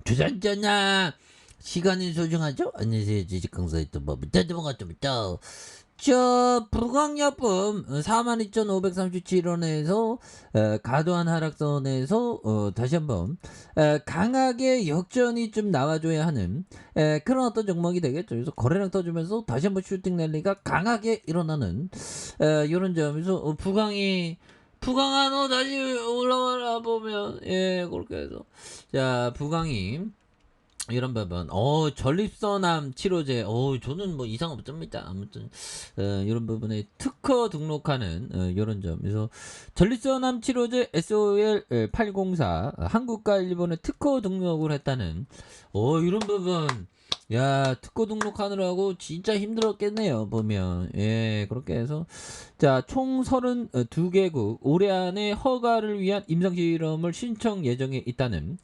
주전전야 시간이 소중하죠? 안녕하세요. 지식강사의 또 뭐부터 저 부강약품 42,537원에서 과도한 하락선에서 다시 한번 강하게 역전이 좀 나와줘야 하는 그런 어떤 종목이 되겠죠. 그래서 거래량 터주면서 다시 한번 슈팅 랠리가 강하게 일어나는 이런 점에서 부강아 너 다시 올라와라 보면 그렇게 해서 자 부강이 이런 부분 전립선암 치료제 저는 뭐 이상 없습니다. 아무튼 이런 부분에 특허 등록하는 이런 점에서 전립선암 치료제 SOL804 한국과 일본에 특허 등록을 했다는 이런 부분 야 특허 등록하느라고 진짜 힘들었겠네요 보면 그렇게 해서 자 총 32개국 올해 안에 허가를 위한 임상실험을 신청 예정에 있다는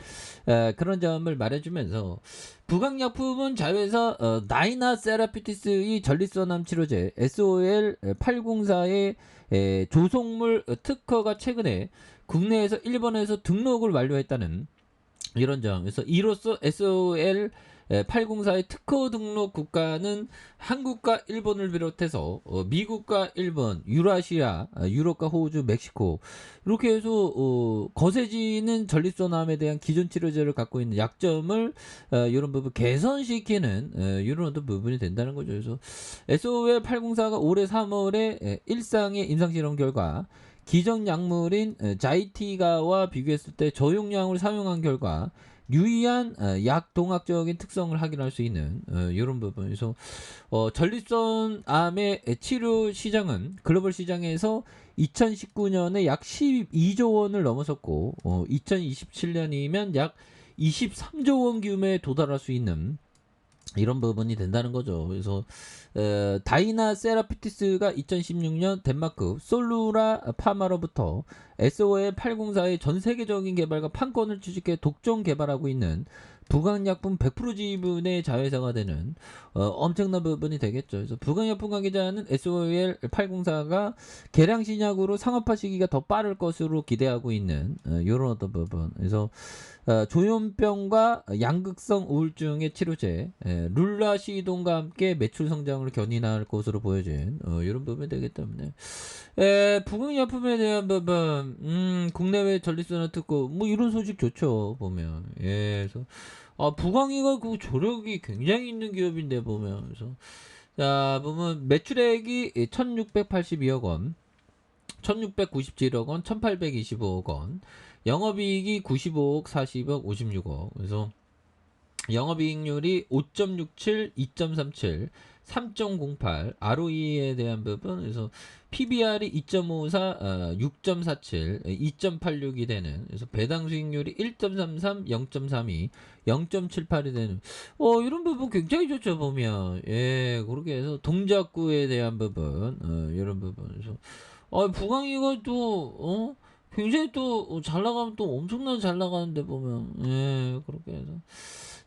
그런 점을 말해주면서 부강약품은 자회사 나이나 세라피티스의 전립선암 치료제 SOL804의 조성물 특허가 최근에 국내에서 일본에서 등록을 완료했다는 이런 점에서 이로써 SOL 804의 특허 등록 국가는 한국과 일본을 비롯해서 미국과 일본, 유라시아, 유럽과 호주, 멕시코 이렇게 해서 거세지는 전립선암에 대한 기존 치료제를 갖고 있는 약점을 이런 부분 개선시키는 이런 어떤 부분이 된다는 거죠. 그래서 SOL 804가 올해 3월에 일상의 임상실험 결과 기존 약물인 자이티가와 비교했을 때 저용량을 사용한 결과 유의한 약동학적인 특성을 확인할 수 있는 이런 부분에서 전립선암의 치료 시장은 글로벌 시장에서 2019년에 약 12조 원을 넘어섰고 2027년이면 약 23조 원 규모에 도달할 수 있는 이런 부분이 된다는 거죠. 그래서 다이나 세라피티스가 2016년 덴마크 솔루라 파마로부터 SOL804의 전 세계적인 개발과 판권을 취득해 독점 개발하고 있는 부강약품 100% 지분의 자회사가 되는 엄청난 부분이 되겠죠. 그래서 부강약품 관계자는 SOL804가 개량 신약으로 상업화 시기가 더 빠를 것으로 기대하고 있는 이런 어떤 부분. 그래서 조현병과 양극성 우울증의 치료제 룰라시돈과 함께 매출 성장을 견인할 것으로 보여진 이런 부분이 되기 때문에 부강약품에 대한 부분 국내외 전립선암 특허 뭐 이런 소식 좋죠 보면 그래서 부강이가 그 조력이 굉장히 있는 기업인데 보면 그래서 자 보면 매출액이 1682억 원 1697억 원, 1825억 원, 영업이익이 95억, 40억, 56억. 그래서 영업이익률이 5.67, 2.37, 3.08, ROE에 대한 부분, 그래서 PBR이 2.54, 6.47, 2.86이 되는, 그래서 배당 수익률이 1.33, 0.32, 0.78이 되는, 이런 부분 굉장히 좋죠, 보면. 그렇게 해서 동작구에 대한 부분, 이런 부분. 그래서 부강이가 또, 굉장히 또 잘 나가면 또 엄청나게 잘 나가는데 보면 그렇게 해서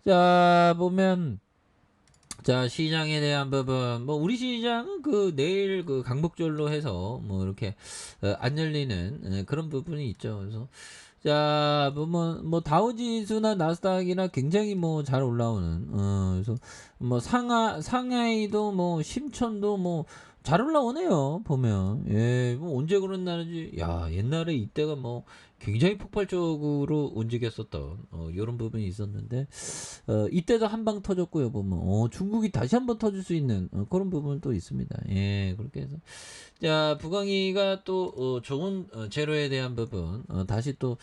자 보면 자 시장에 대한 부분 뭐 우리 시장은 그 내일 그 강복절로 해서 뭐 이렇게 안 열리는 그런 부분이 있죠. 그래서 자 보면 뭐 다우지수나 나스닥이나 굉장히 뭐 잘 올라오는 그래서 뭐 상하이도 뭐 심천도 뭐 잘 올라오네요 보면 뭐 언제 그랬나는지 야 옛날에 이때가 뭐 굉장히 폭발적으로 움직였었던 이런 부분이 있었는데 이때도 한 방 터졌고요 보면 중국이 다시 한번 터질 수 있는 그런 부분은 또 있습니다. 그렇게 해서 자 부강이가 또 좋은 재료에 대한 부분 다시 또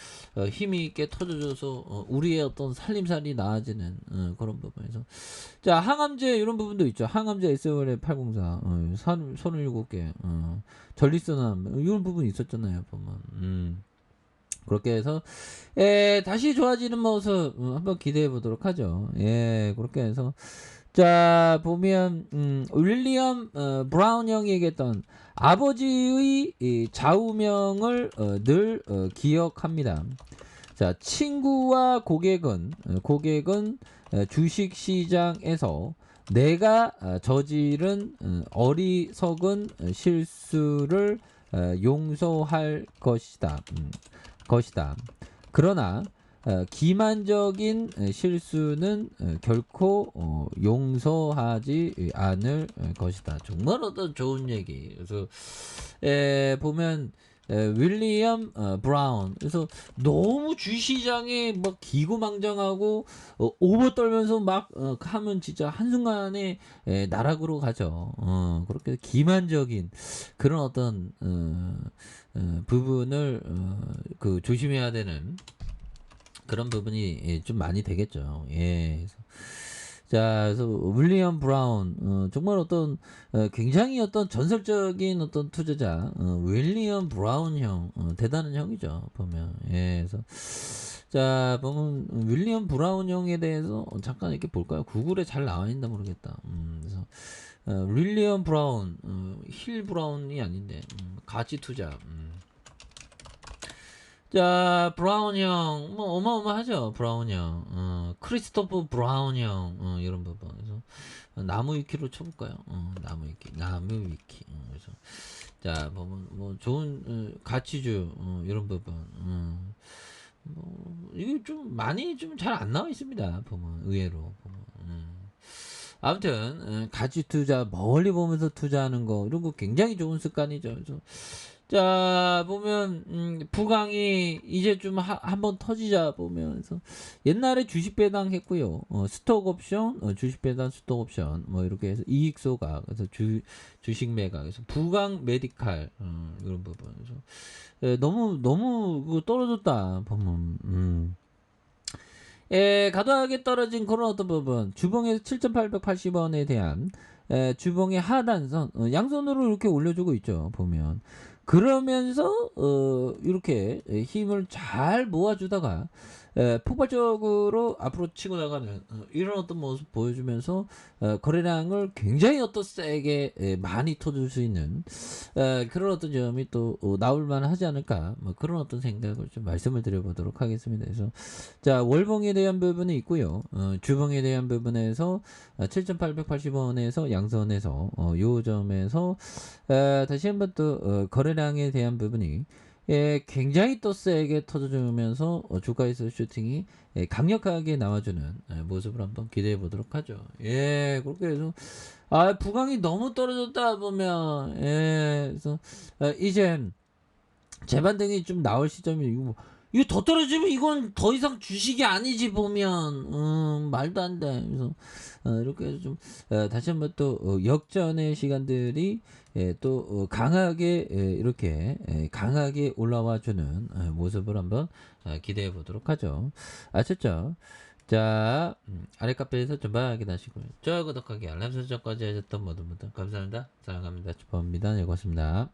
힘이 있게 터져줘서 우리의 어떤 살림살이 나아지는 그런 부분에서 자 항암제 이런 부분도 있죠. 항암제 SOL 804 선을 7개 전립선암 이런 부분이 있었잖아요 보면 그렇게 해서 다시 좋아지는 모습 한번 기대해 보도록 하죠. 그렇게 해서 자 보면 윌리엄 브라운 형이 얘기했던 아버지의 이 좌우명을 늘 기억합니다. 자 친구와 고객은 주식시장에서 내가 저지른 어리석은 실수를 용서할 것이다. 그러나 기만적인 실수는 결코 용서하지 않을 것이다. 정말 어떤 좋은 얘기. 그래서 보면 윌리엄 브라운. 그래서 너무 주시장에 막 기고망정하고 오버 떨면서 막 하면 진짜 한순간에 나락으로 가죠. 그렇게 기만적인 그런 어떤 부분을 그 조심해야 되는 그런 부분이 좀 많이 되겠죠. 예. 그래서 자, 그래서 윌리엄 브라운, 정말 어떤 굉장히 어떤 전설적인 어떤 투자자, 윌리엄 브라운 형, 대단한 형이죠. 보면. 예. 그래서 자, 보면 윌리엄 브라운 형에 대해서 잠깐 이렇게 볼까요? 구글에 잘 나와 있나 모르겠다. 그래서 윌리엄 브라운, 힐 브라운이 아닌데, 가치 투자. 자, 브라운 형, 뭐, 어마어마하죠, 브라운 형. 크리스토퍼 브라운 형, 이런 부분. 그래서, 나무 위키로 쳐볼까요? 나무 위키. 그래서, 자, 뭐, 좋은, 가치주, 이런 부분. 이게 좀 많이 좀 잘 안 나와 있습니다, 보면, 의외로. 보면. 아무튼, 가치 투자, 멀리 보면서 투자하는 거, 이런 거 굉장히 좋은 습관이죠. 그래서, 자, 보면, 부강이 이제 좀 한번 터지자 보면서, 옛날에 주식 배당 했고요. 스톡 옵션, 주식 배당 스톡 옵션, 뭐 이렇게 해서 이익 소각, 그래서 주식 매각, 그래서 부강 메디칼, 이런 부분. 그래서, 너무 그거 떨어졌다, 보면, 가도하게 떨어진 그런 어떤 부분, 주봉에서 7,880원에 대한, 주봉의 하단선, 양손으로 이렇게 올려주고 있죠, 보면. 그러면서 이렇게 힘을 잘 모아주다가 폭발적으로 앞으로 치고 나가는 이런 어떤 모습 보여주면서 거래량을 굉장히 어떤 세게 많이 터줄 수 있는 그런 어떤 점이 또 나올 만하지 않을까, 뭐 그런 어떤 생각을 좀 말씀을 드려보도록 하겠습니다. 그래서 자, 월봉에 대한 부분이 있고요. 주봉에 대한 부분에서 7,880원에서 양선에서 요 점에서 다시 한번 또 거래량에 대한 부분이 굉장히 또 세게 터져주면서 주가에서 슈팅이 강력하게 나와주는 모습을 한번 기대해 보도록 하죠. 예, 그렇게 해서 부강이 너무 떨어졌다 보면 그래서 이제 재반등이 좀 나올 시점이 이거 더 떨어지면 이건 더 이상 주식이 아니지 보면 말도 안 돼. 그래서 이렇게 해서 좀 다시 한번 또 역전의 시간들이 또 강하게 이렇게 강하게 올라와 주는 모습을 한번 기대해 보도록 하죠. 아셨죠? 자, 아래 카페에서 좀 확인하시고요. 좋아요, 구독하기, 알람 설정까지 하셨던 모든 분들 감사합니다. 사랑합니다. 축복합니다. 네, 고맙습니다.